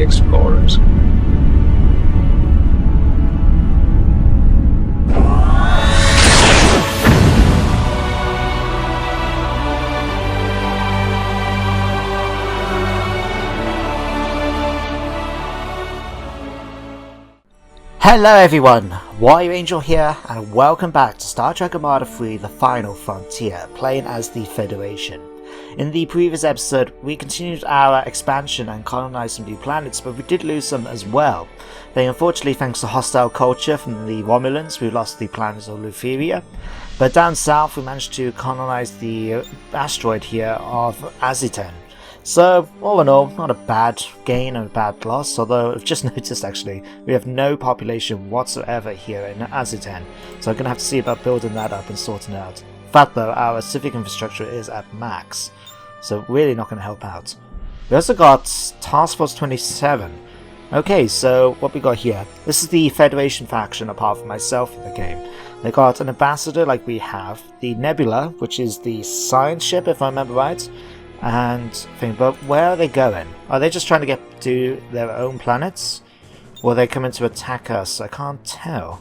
the explorers. Hello everyone, Warrior Angel here, and welcome back to Star Trek Armada 3 The Final Frontier, playing as the Federation. In the previous episode, we continued our expansion and colonized some new planets, but we did lose some as well. Unfortunately, thanks to hostile culture from the Romulans, we lost the planet of Lutheria. But down south, we managed to colonize the asteroid here of Aziten. So, all in all, not a bad gain and a bad loss, although I've just noticed actually, we have no population whatsoever here in Aziten, so I'm going to have to see about building that up and sorting it out. In fact though, our civic infrastructure is at max, so really not going to help out. We also got Task Force 27. Okay, so what we got here, this is the Federation faction apart from myself in the game. They got an ambassador like we have, the Nebula, which is the science ship if I remember right, and think, but where are they going? Are they just trying to get to their own planets? Or are they coming to attack us? I can't tell.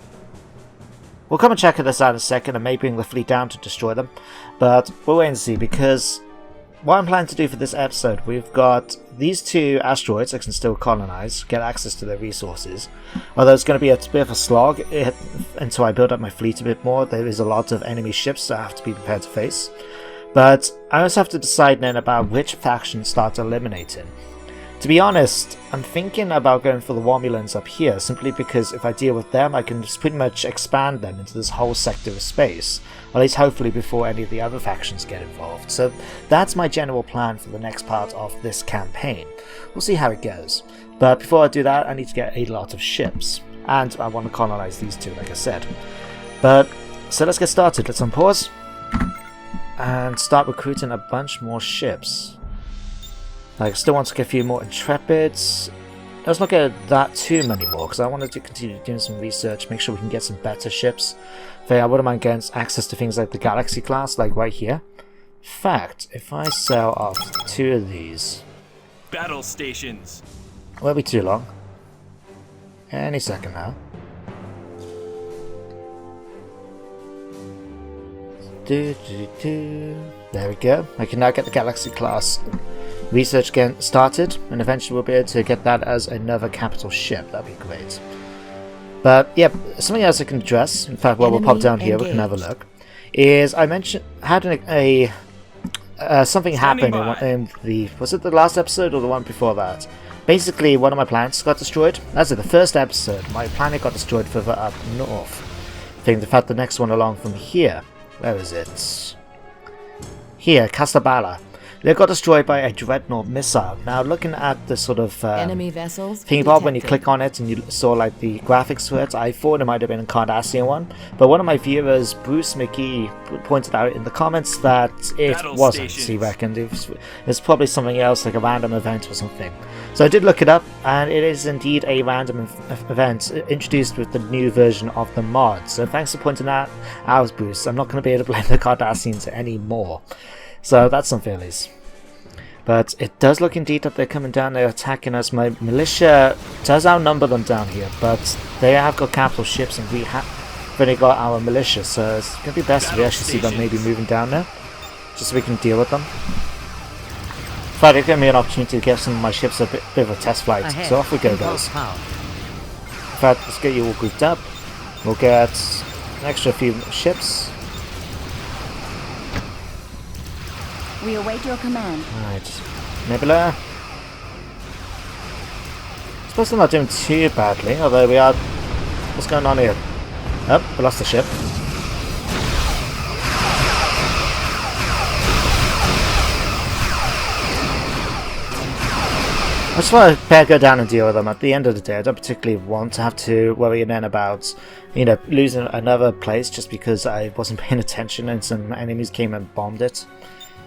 We'll come and check this out in a second and maybe bring the fleet down to destroy them. But we'll wait and see, because what I'm planning to do for this episode, we've got these two asteroids I can still colonize, get access to their resources. Although it's going to be a bit of a slog until I build up my fleet a bit more. There is a lot of enemy ships that I have to be prepared to face. But I also have to decide then about which faction start eliminating. To be honest, I'm thinking about going for the Romulans up here, simply because if I deal with them, I can just pretty much expand them into this whole sector of space. At least hopefully before any of the other factions get involved. So that's my general plan for the next part of this campaign. We'll see how it goes. But before I do that, I need to get a lot of ships. And I want to colonize these two, like I said. So let's get started. Let's unpause and start recruiting a bunch more ships. I still want to get a few more Intrepids. Let's not get that too many more, because I wanted to continue doing some research, make sure we can get some better ships. I wouldn't mind getting access to things like the Galaxy class, like right here. In fact, if I sell off two of these... Battle stations! Won't be too long. Any second now. There we go. I can now get the Galaxy class research again started, and eventually we'll be able to get that as another capital ship. That'd be great. But yeah, something else I can address, in fact while we'll pop down here, we can have a look, is I mentioned had something happen in the, was it the last episode or the one before that? Basically one of my planets got destroyed. That's it, the first episode, my planet got destroyed further up north. I think the fact the next one along from here. Where is it? Here, Castabala. They got destroyed by a dreadnought missile. Now, looking at the sort of enemy vessels thing about when you click on it and you saw like the graphics for it, I thought it might have been a Cardassian one. But one of my viewers, Bruce McGee, pointed out in the comments that it wasn't. He reckoned it was probably something else, like a random event or something. So I did look it up, and it is indeed a random event introduced with the new version of the mod. So thanks for pointing that out, Bruce. I'm not going to be able to blame the Cardassians anymore. So that's some feelings. But it does look indeed that they're coming down, they're attacking us. My militia does outnumber them down here, but they have got capital ships and we have only got our militia, so it's going to be best if we actually see them maybe moving down there, just so we can deal with them. In fact, it gave me an opportunity to give some of my ships a bit of a test flight, so off we go guys. In fact, let's get you all grouped up. We'll get an extra few ships. We await your command. Right, Nebula. I suppose they're not doing too badly, although we are... What's going on here? Oh, we lost the ship. I just want to go down and deal with them. At the end of the day, I don't particularly want to have to worry then about, you know, losing another place just because I wasn't paying attention and some enemies came and bombed it.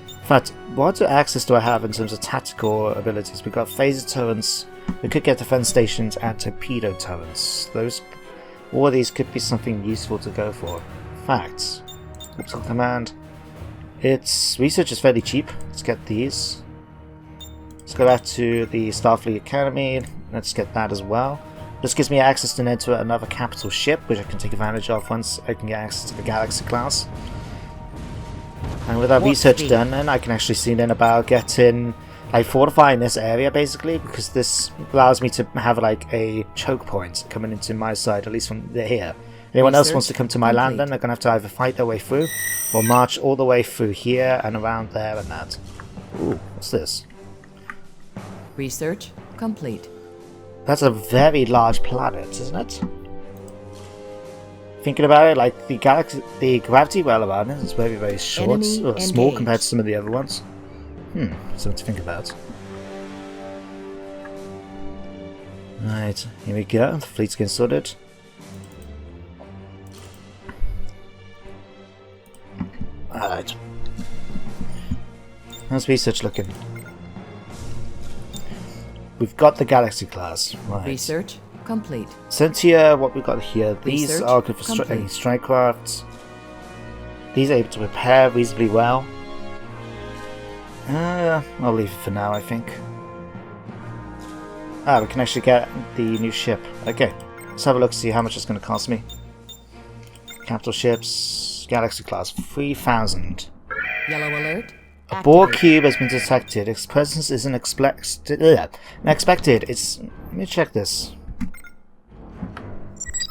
In fact, what access do I have in terms of tactical abilities? We've got phaser turrets, we could get defense stations and torpedo turrets. All of these could be something useful to go for. In fact, Capital Command, its research is fairly cheap. Let's get these. Let's go back to the Starfleet Academy. Let's get that as well. This gives me access to enter another capital ship, which I can take advantage of once I can get access to the Galaxy class. And with that research done, then I can actually see then about getting, like, fortifying this area basically, because this allows me to have like a choke point coming into my side, at least from here. Anyone else wants to come to my land, then they're gonna have to either fight their way through, or march all the way through here and around there and that. Ooh, what's this? Research complete. That's a very large planet, isn't it? Thinking about it, like the gravity well around it is very, very short, or small compared to some of the other ones. Something to think about. Right, here we go. The fleet's getting sorted. Alright. How's research looking? We've got the Galaxy class. Right. Research complete. Since here, what we've got here, these Research are good for strike crafts. These are able to repair reasonably well. I'll leave it for now, I think. Ah, we can actually get the new ship. Okay, let's have a look, see how much it's going to cost me. Capital ships, Galaxy class, 3,000. Yellow alert. A Borg cube has been detected. Its presence is unexpected. Let me check this.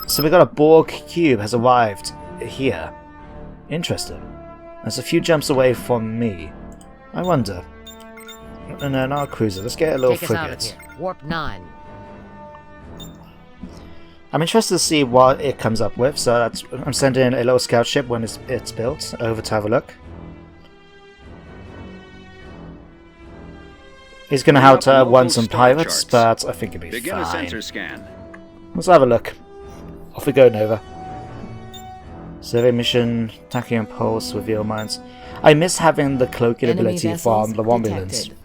So we got a Borg cube has arrived here. Interesting. It's a few jumps away from me. I wonder. And then our cruiser. Let's get a little frigate. Warp 9. I'm interested to see what it comes up with. So I'm sending a little scout ship when it's built over to have a look. He's going to have to run some pirates, but I think it'll be Begin a fine. sensor scan. Let's have a look. Off we go, Nova. Survey mission, tachyon pulse, reveal mines. I miss having the cloaking Enemy ability vessels from the Romulans. detected.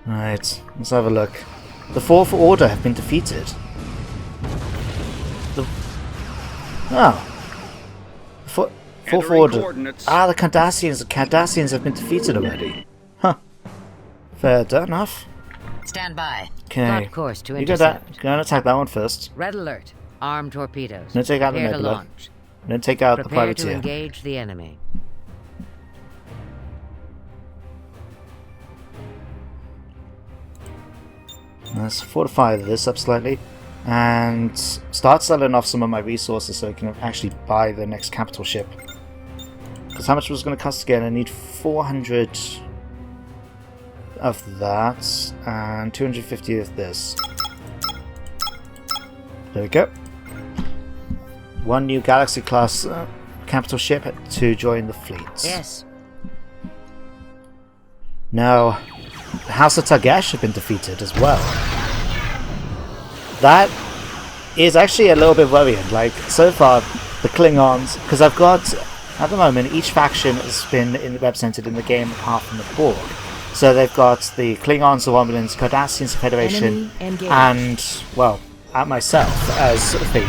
Right, let's have a look. The Fourth Order have been defeated. Fourth Order. Ah, the Cardassians. The Cardassians have been defeated already. Huh. Fair enough. Stand by. Okay. Plot course to You go and intercept. attack that one first. Red alert. Armed torpedoes. Then take out the Prepare to nebula. launch. Then take out the Prepare to privateer. engage the enemy. Let's fortify this up slightly. And start selling off some of my resources so I can actually buy the next capital ship. Because how much was it going to cost again? I need 400 of that and 250 of this. There we go. One new Galaxy class capital ship to join the fleet. Yes. Now, the House of Targash have been defeated as well. That is actually a little bit worrying. Like, so far, the Klingons, because I've got, at the moment, each faction has been represented in the game apart from the Borg. So they've got the Klingons, the Romulans, Cardassians, Federation, and, well, at myself as the.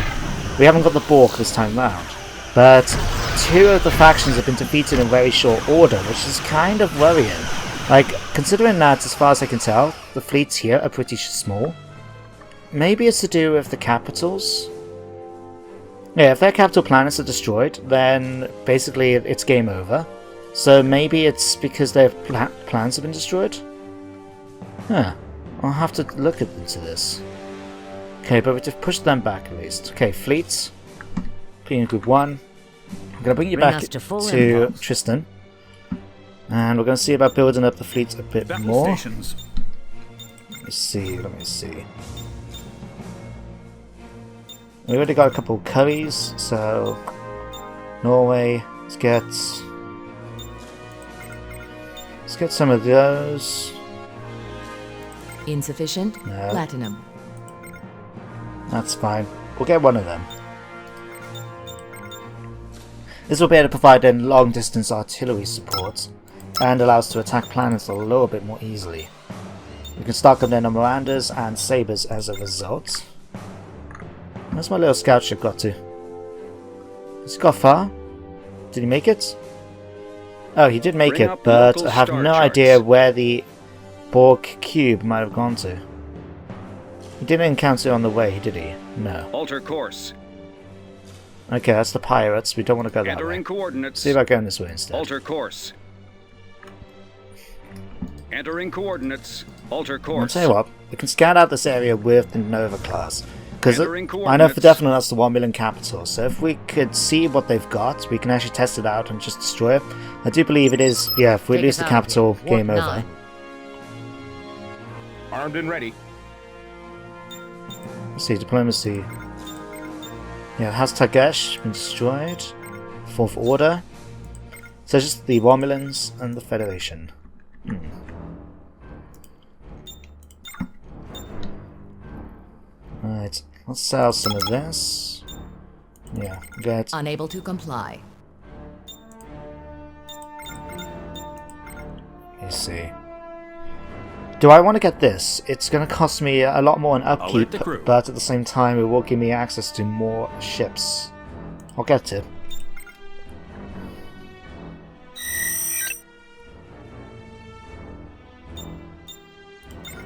We haven't got the Borg this time round. But two of the factions have been defeated in very short order, which is kind of worrying. Like, considering that, as far as I can tell, the fleets here are pretty small. Maybe it's to do with the capitals. Yeah, if their capital planets are destroyed, then basically it's game over. So maybe it's because their plans have been destroyed? Huh. I'll have to look into this. Okay, but we've pushed them back at least. Okay, fleets. Being Group 1. I'm going to bring you back to Tristan. And we're going to see about building up the fleet a bit more. Let me see. We already got a couple of curries, so Norway, let's get some of those. Insufficient. No. Platinum. That's fine. We'll get one of them. This will be able to provide then long distance artillery support and allow us to attack planets a little bit more easily. We can stock up then on Mirandas and Sabres as a result. Where's my little scout ship got to? Has he got far? Did he make it? Oh, he did make Bring it, up but local I have star no charts. idea where the Borg cube might have gone to. He didn't encounter it on the way, did he? No. Alter course. Okay, that's the pirates. We don't want to go that Entering way. coordinates. See about going this way instead. Alter course. Entering coordinates. Alter I'll course. tell you what, we can scout out this area with the Nova class. Because Entering I know for coordinates. definite that's the 1 million capital, so if we could see what they've got, we can actually test it out and just destroy it. I do believe it is, yeah, if we Take lose us the out of capital, here. Warp game over. 9. Armed and ready. Let's see, diplomacy. Yeah, has Tagesh been destroyed? Fourth Order. So it's just the Romulans and the Federation. Right, let's sell some of this. Yeah, get. Unable to comply. Let's see. Do I want to get this? It's going to cost me a lot more in upkeep, the crew. but at the same time it will give me access to more ships. I'll get it.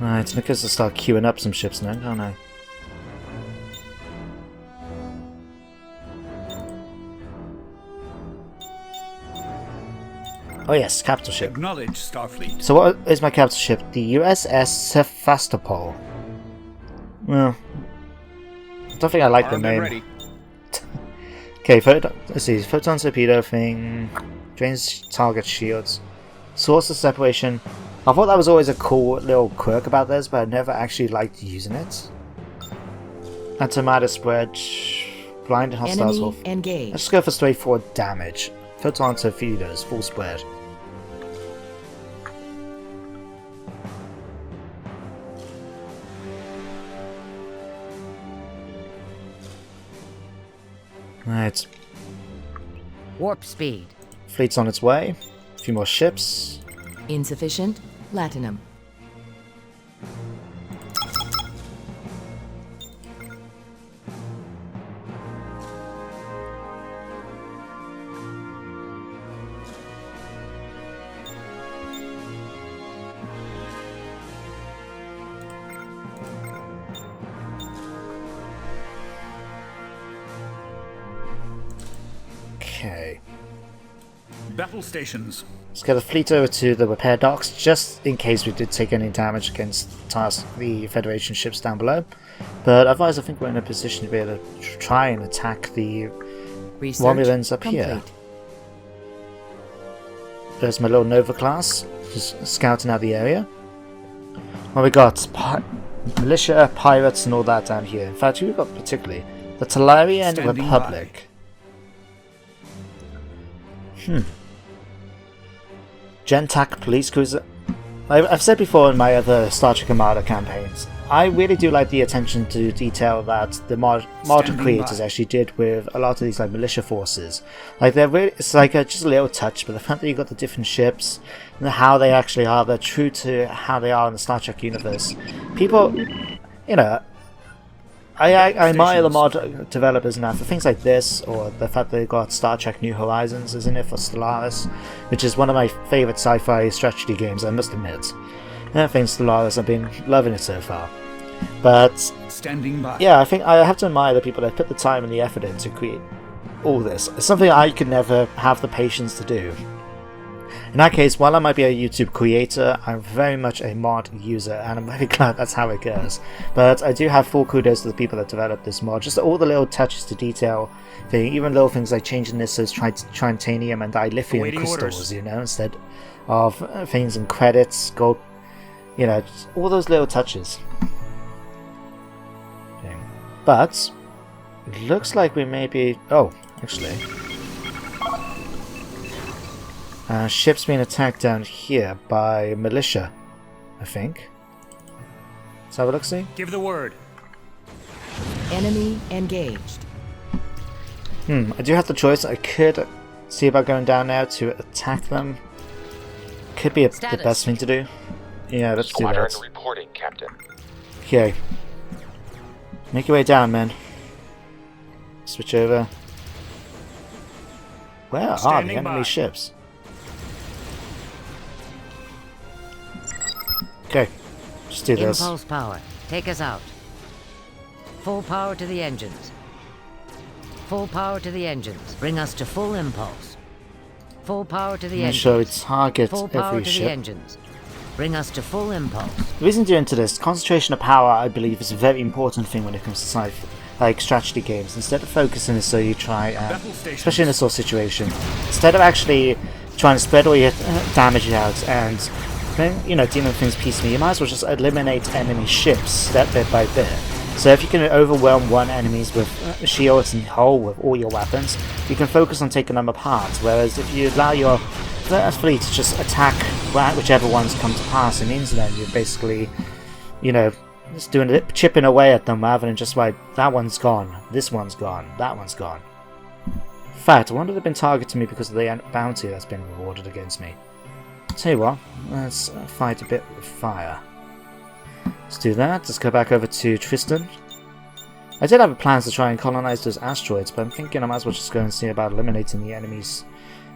Right, it's because I start queuing up some ships now, can't I? Oh yes, capital ship. Acknowledge Starfleet. So what is my capital ship? The USS Sevastopol. Well, I don't think I like the Armed and name. ready. Okay, let's see. Photon torpedo thing. Drains target shields. Source of separation. I thought that was always a cool little quirk about this, but I never actually liked using it. Armada spread. Blind and hostiles. Enemy Let's engaged. just go for straightforward damage. Photon torpedoes, full spread. Right, Warp speed. fleet's on its way. A few more ships. Insufficient. Platinum. Okay. Battle stations. Let's get a fleet over to the repair docks, just in case we did take any damage against the Federation ships down below. But otherwise I think we're in a position to be able to try and attack the Research Romulans up complete. here. There's my little Nova class, just scouting out the area. Well, we got militia, pirates, and all that down here. In fact, we've got particularly the Talarian Standing Republic. Gentac police cruiser. I've said before in my other Star Trek Armada campaigns, I really do like the attention to detail that the mod creators by. actually did with a lot of these like militia forces. Like they're really, it's like just a little touch, but the fact that you got the different ships and how they actually are, they're true to how they are in the Star Trek universe. People, you know, I admire the mod developers now for things like this, or the fact that they got Star Trek New Horizons, isn't it, for Stellaris, which is one of my favourite sci-fi strategy games, I must admit. And I think Stellaris, I've been loving it so far. But Standing by. yeah, I think I have to admire the people that put the time and the effort in to create all this. It's something I could never have the patience to do. In that case, while I might be a YouTube creator, I'm very much a mod user, and I'm very glad that's how it goes. But I do have full kudos to the people that developed this mod. Just all the little touches to detail, even little things like changing this as trintanium and dilithium Awaiting crystals, orders. you know, instead of things in credits, gold, you know, just all those little touches. Okay. But it looks like we may be. Oh, actually. Ships being attacked down here by militia, I think. Let's have a look, see? Give the word. Enemy engaged. I do have the choice. I could see about going down now to attack them. Could be the Status. best thing to do. Yeah, let's do Squadron that. reporting, Captain. Okay. Make your way down, man. Switch over. Where are the Standing enemy by. ships? Okay, just do this. Impulse power. Take us out. Full power to the engines. Full power to the engines. Bring us to full impulse. Full power to the Make engines. sure we target Full power every to ship. the engines. Bring us to full impulse. The reason doing to this, concentration of power, I believe, is a very important thing when it comes to strategy games. Instead of focusing it so you try, especially in this sort of situation, instead of actually trying to spread all your damage out and then, you know, dealing with things piecemeal, you might as well just eliminate enemy ships bit by bit. So if you can overwhelm one enemies with shields and hull with all your weapons, you can focus on taking them apart. Whereas if you allow your fleet to just attack whichever ones come to pass, it means then you're basically, you know, just doing it, chipping away at them rather than just like, that one's gone, this one's gone, that one's gone. In fact, I wonder if they've been targeting me because of the bounty that's been rewarded against me. Tell you what, let's fight a bit with fire. Let's do that. Let's go back over to Tristan. I did have plans to try and colonize those asteroids, but I'm thinking I might as well just go and see about eliminating the enemies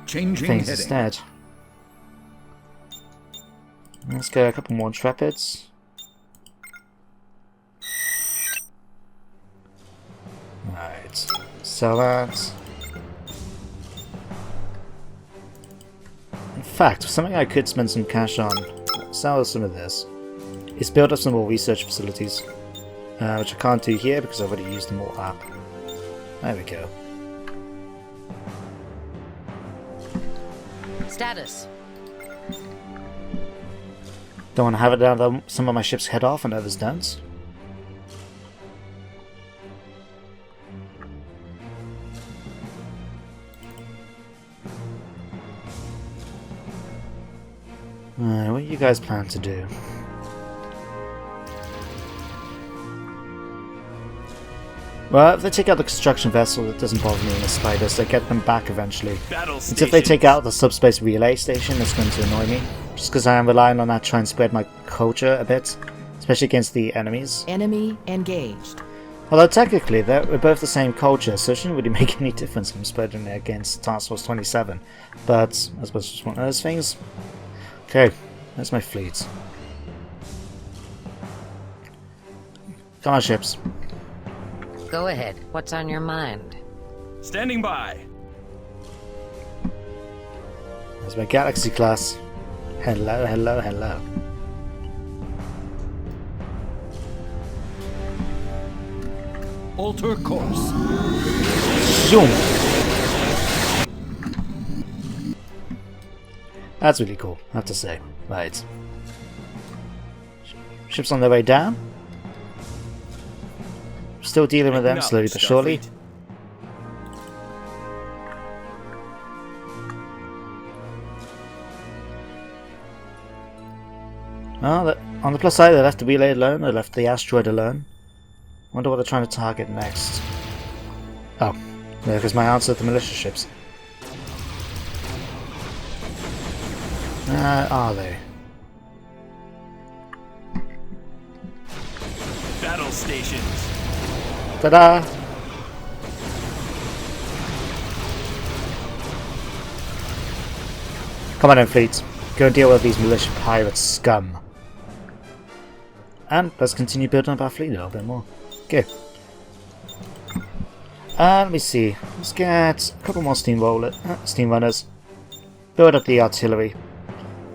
Changing things heading. instead. Let's get a couple more Intrepids. Right, sell that. In fact, something I could spend some cash on, sell some of this, is build up some more research facilities, which I can't do here because I've already used them all up. There we go. Status. Don't want to have it down that some of my ships head off and others don't. Alright, what do you guys plan to do? Well, if they take out the construction vessel, it doesn't bother me in the slightest. I get them back eventually. It's if they take out the subspace relay station that's going to annoy me. Just because I am relying on that to try and spread my culture a bit. Especially against the enemies. Enemy engaged. Although technically, we're both the same culture, so it shouldn't really make any difference from spreading it against Task Force 27. But, I suppose it's just one of those things. Okay, there's my fleet. Come on, ships. Go ahead. What's on your mind? Standing by. There's my Galaxy class. Hello, hello, hello. Alter course. Zoom! That's really cool, I have to say. Right. Ships on their way down. Still dealing with them slowly but surely. Well, on the plus side, they left the relay alone, they left the asteroid alone. Wonder what they're trying to target next. Oh, there goes my answer to the militia ships. Are they? Battle stations. Ta-da! Come on then, fleet. Go and deal with these militia pirate scum. And let's continue building up our fleet a little bit more. Okay. Let me see. Let's get a couple more steam runners. Build up the artillery.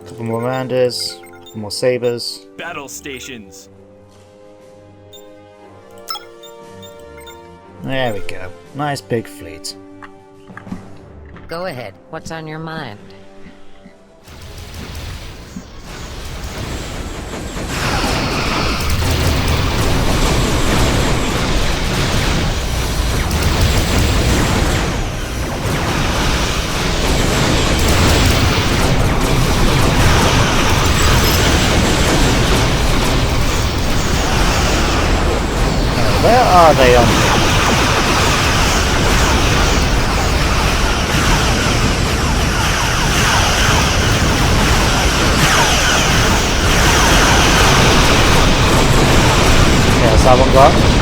A couple more Mirandas. A couple more sabers. Battle stations. There we go. Nice big fleet. Go ahead. What's on your mind? Where are they on? Yeah, is that one gone?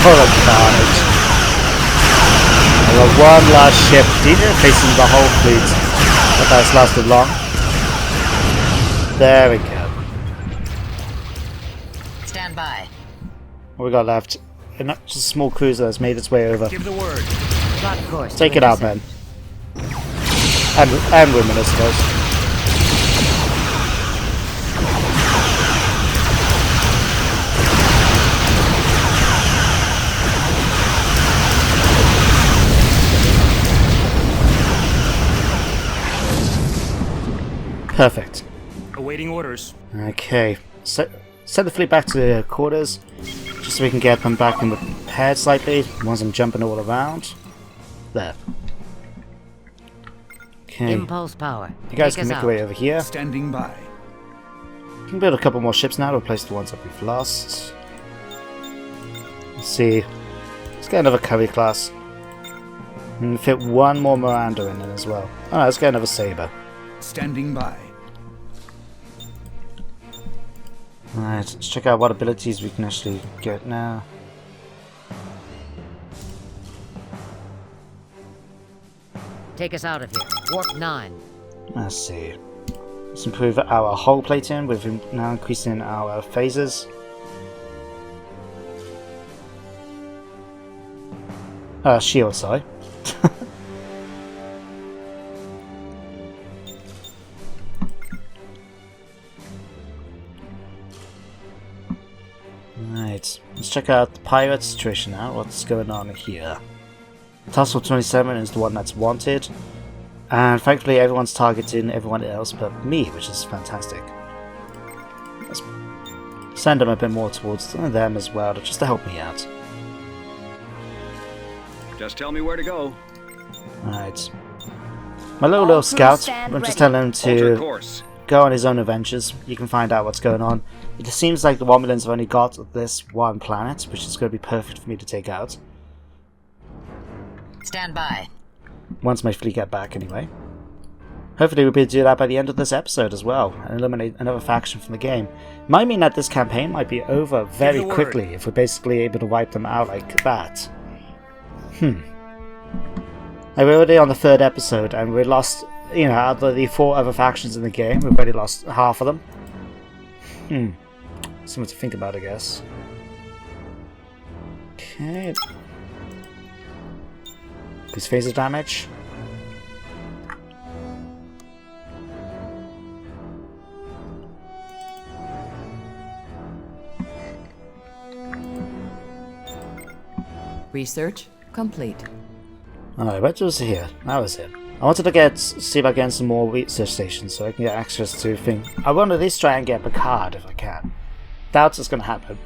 Oh, the carnage. I got one last ship. Didn't facing the whole fleet. But that's lasted long. There we go. Stand by. What we got left? Just a small cruiser that's made its way over. Give the word. Plot course. Take to it out, men. intercept. And women, I suppose. Perfect. Awaiting orders. Okay. Send the fleet back to quarters, just so we can get them back and repaired slightly once I'm jumping all around. There. Okay. Impulse power. You guys Take can us make out. your way over here. Standing by. We can build a couple more ships now to replace the ones that we've lost. Let's see. Let's get another Curry class. And fit one more Miranda in it as well. Alright, let's get another Saber. Standing by. Alright, let's check out what abilities we can actually get now. Take us out of here. Warp 9. Let's see. Let's improve our hull plating with now increasing our phasers. Shield, sorry. Right, let's check out the pirate situation now. What's going on here? Tussle 27 is the one that's wanted, and thankfully everyone's targeting everyone else but me, which is fantastic. Let's send them a bit more towards them as well, just to help me out. Just tell me where to go. Alright. My little scout, I'm just telling him Alter to course. go on his own adventures. You can find out what's going on. It seems like the Romulans have only got this one planet, which is going to be perfect for me to take out. Stand by. Once my fleet get back, anyway. Hopefully we'll be able to do that by the end of this episode as well, and eliminate another faction from the game. Might mean that this campaign might be over very quickly if we're basically able to wipe them out like that. Like, we're already on the 3rd episode, and we lost, you know, out of the 4 other factions in the game, we've already lost half of them. Something to think about, I guess. Okay. Increase phaser damage. Research complete. Alright, what was here? That was it. I wanted to see if I can get some more research stations so I can get access to things. I want to at least try and get Picard if I can. Doubt it's going to happen.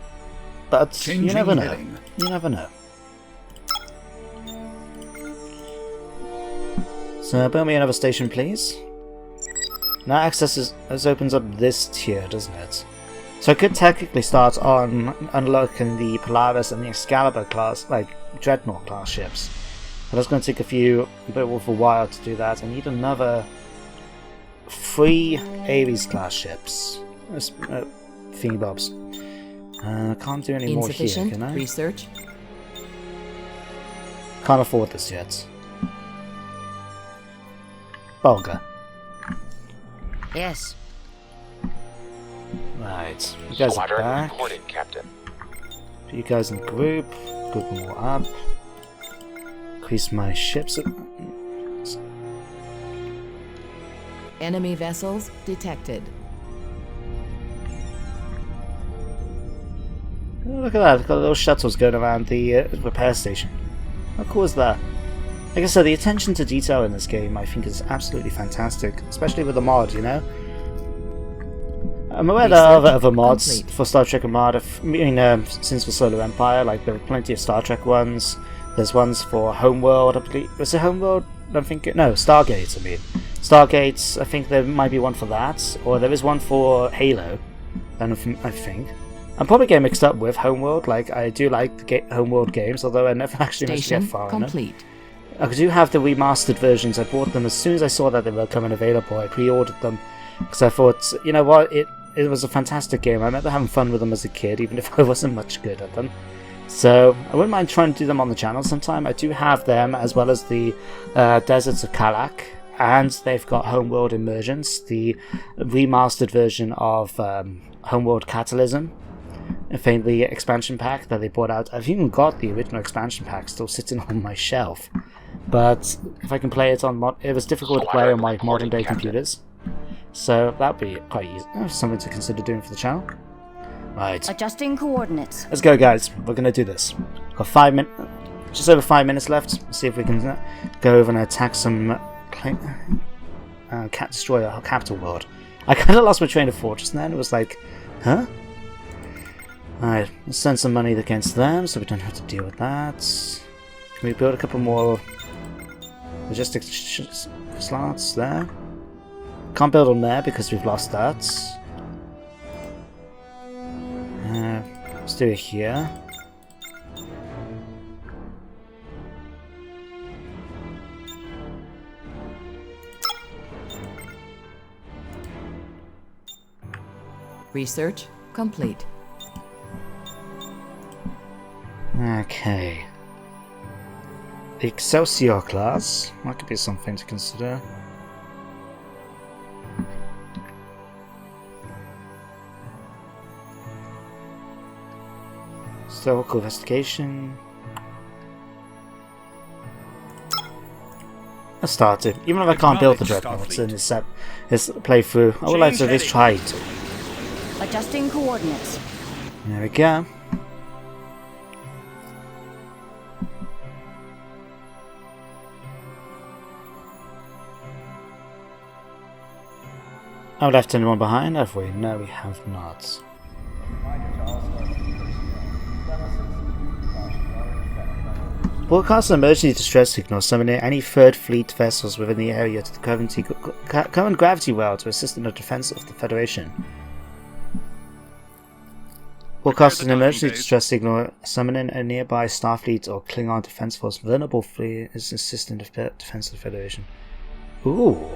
But you never know. heading. You never know. So build me another station, please. Now access opens up this tier, doesn't it? So I could technically start on unlocking the Polaris and the Excalibur class, like Dreadnought class ships. But that's going to take a bit of a while to do that. I need another 3 Ares class ships. Thingy bobs. Can't do any more here, Insufficient can I? research. Can't afford this yet. Bolga. Yes. Right, you guys are back. Reporting, Captain. Put you guys in the group. Group more up. Increase my ships. Enemy vessels detected. Oh, look at that, we've got little shuttles going around the repair station. How cool is that? Like I said, the attention to detail in this game I think is absolutely fantastic, especially with the mod, you know? I'm aware there are other mods for Star Trek Armada, since the Solar Empire, like there are plenty of Star Trek ones. There's ones for Homeworld, I believe. Was it Homeworld? I'm thinking. No, Stargate, I mean. Stargates, I think there might be one for that, or there is one for Halo, I think. I'm probably getting mixed up with Homeworld, like I do like the Homeworld games, although I never actually managed to Station get far in it. complete. I do have the remastered versions. I bought them as soon as I saw that they were coming available. I pre-ordered them because I thought, you know what, it was a fantastic game. I remember having fun with them as a kid, even if I wasn't much good at them. So I wouldn't mind trying to do them on the channel sometime. I do have them, as well as the Deserts of Kalak, and they've got Homeworld Emergence, the remastered version of Homeworld Catalysm, a faintly expansion pack that they brought out. I've even got the original expansion pack still sitting on my shelf, but if I can play it on it was difficult to play on my modern day computers, so that'd be quite easy. Something to consider doing for the channel. Right. Adjusting coordinates. Let's go, guys. We're gonna do this. Got 5 minutes, just over 5 minutes left. Let's see if we can go over and attack some destroy our capital world. I kind of lost my train of thought just then. It was like, huh? Alright, let's send some money against them so we don't have to deal with that. Can we build a couple more logistics slots there? Can't build them there because we've lost that. Let's do it here. Research complete. Okay. The Excelsior class. That could be something to consider. Historical investigation. I started. Even if I can't build the dreadnoughts in this playthrough, I would like to at least try to. Adjusting coordinates. There we go. Have we left anyone behind, have we? No, we have not. Broadcast an emergency distress signal summoning any Third Fleet vessels within the area to the current gravity well to assist in the defense of the Federation. Broadcast an emergency distress signal summoning a nearby Starfleet or Klingon defense force vulnerable fleet is assisting the defense of the Federation. Ooh.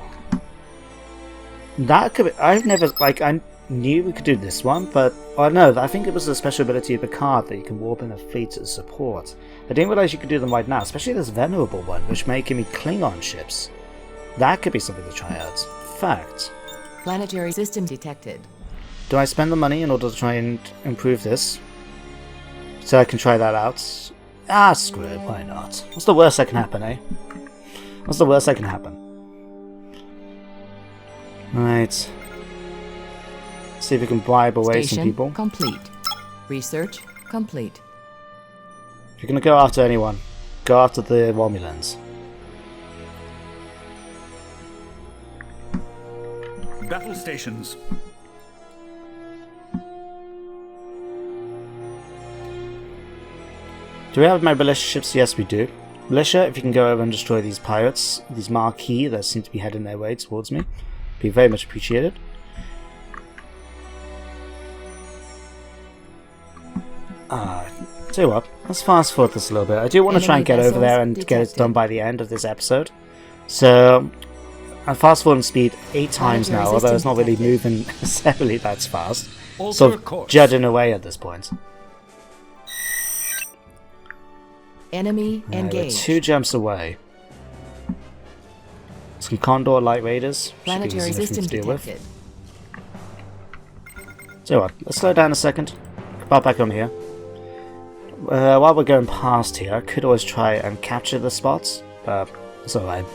That could be, I've never, like, I knew we could do this one, but, I don't know, I think it was a special ability of Picard that you can warp in a fleet as support. I didn't realize you could do them right now, especially this venerable one, which may give me Klingon ships. That could be something to try out. Fact. Planetary system detected. Do I spend the money in order to try and improve this? So I can try that out? Ah, screw it, why not? What's the worst that can happen, eh? What's the worst that can happen? Right. See if we can bribe away Station some people. Complete. Research complete. If you're gonna go after anyone, go after the Romulans. Battle stations. Do we have my militia ships? Yes, we do. Militia, if you can go over and destroy these pirates, these Marquis that seem to be heading their way towards me, be very much appreciated. Tell you what, let's fast forward this a little bit. I do want to try and get over there and get it done by the end of this episode. So, I'm fast forwarding speed 8 times now, although it's not really moving necessarily that fast. So, judging away at this point. Enemy engaged. We're 2 jumps away. Some Condor light raiders. Planetary system to deal detected. With. So what? Let's slow down a second. Pop back on here. While we're going past here, I could always try and capture the spots, but it's alright.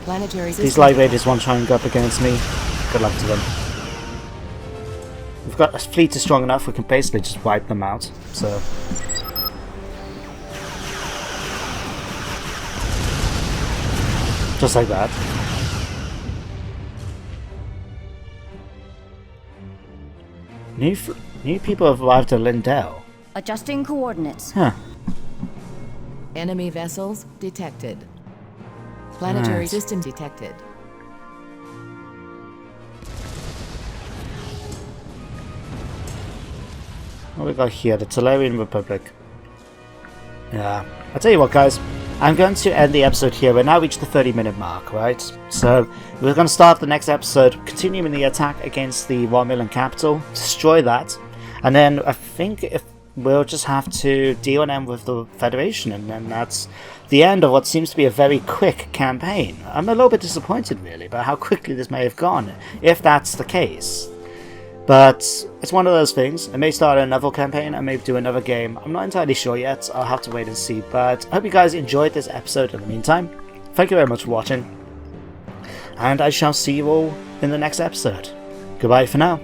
Planetary These light raiders want to try and go up against me. Good luck to them. We've got a fleet is strong enough, we can basically just wipe them out, so... Just like that. New people have arrived at Lindell. Adjusting coordinates. Huh. Enemy vessels detected. Planetary Right. system detected. What we got here? The Tellurian Republic. Yeah. I'll tell you what, guys. I'm going to end the episode here. We're now reached the 30-minute mark, right? So we're going to start the next episode, continuing the attack against the Romulan capital, destroy that, and then I think if we'll just have to deal an end with the Federation, and then that's the end of what seems to be a very quick campaign. I'm a little bit disappointed, really, about how quickly this may have gone, if that's the case. But it's one of those things. I may start another campaign, I may do another game. I'm not entirely sure yet. I'll have to wait and see. But I hope you guys enjoyed this episode in the meantime. Thank you very much for watching. And I shall see you all in the next episode. Goodbye for now.